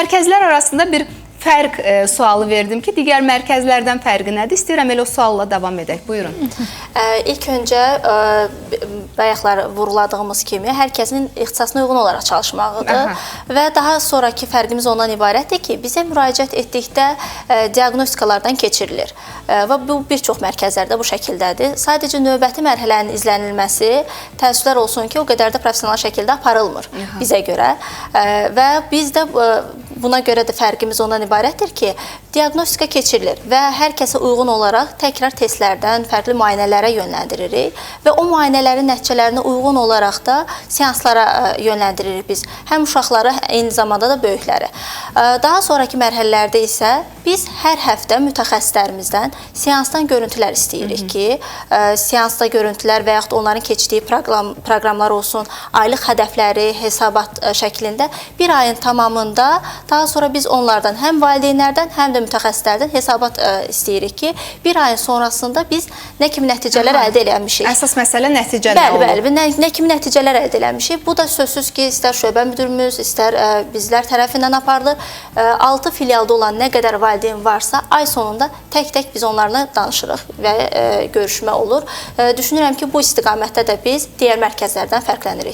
mərkəzlər arasında bir fərq sualı verdim ki, digər mərkəzlərdən fərqi nədir? İstəyirəm elə o sualla davam edək. Buyurun. İlk öncə bayaqlar vurguladığımız kimi hər kəsin ixtisasına uyğun olaraq çalışmağıdır və daha sonraki fərqimiz ondan ibarətdir ki, bizə müraciət etdikdə diaqnostikalardan keçirilir və bu bir çox mərkəzlərdə bu şəkildədir. Sadəcə növbəti mərhələnin izlənilməsi təəssüflər olsun ki, o qədər də professional şəkildə aparılmır bizə görə və biz də buna görə də fərqimiz ondan ibarətdir ki, diaqnostika keçirilir və hər kəsə uyğun olaraq təkrar testlərdən fərqli müayinələrə yönləndiririk və o müayinələrin nəticələrinə uyğun olaraq da seanslara yönləndiririk biz. Həm uşaqları, eyni zamanda da böyükləri. Daha sonraki mərhələlərdə isə biz hər həftə mütəxəssislərimizdən seansdan görüntülər istəyirik ki, seansda görüntülər və yaxud onların keçdiyi proqramlar olsun, aylıq hədəfləri, hesabat şəklində bir ayın tamamında daha sonra biz onlardan həm valideynlərdən, həm də mütəxəssislərdən hesabat istəyirik ki, bir ayın sonrasında biz nə kimi nəticələr əldə eləmişik. Əsas məsələ nəticələr olur. Bəli, nə kimi nəticələr əldə eləmişik. Bu da sözsüz ki, istər şöbə müdürümüz, istər bizlər tərəfindən aparılır. 6 filialda olan nə qədər valideyn varsa, ay sonunda tək-tək biz onlarla danışırıq və görüşmə olur. Düşünürəm ki, bu istiqamətdə də biz digər mərkəzlərdən fərqlənirik.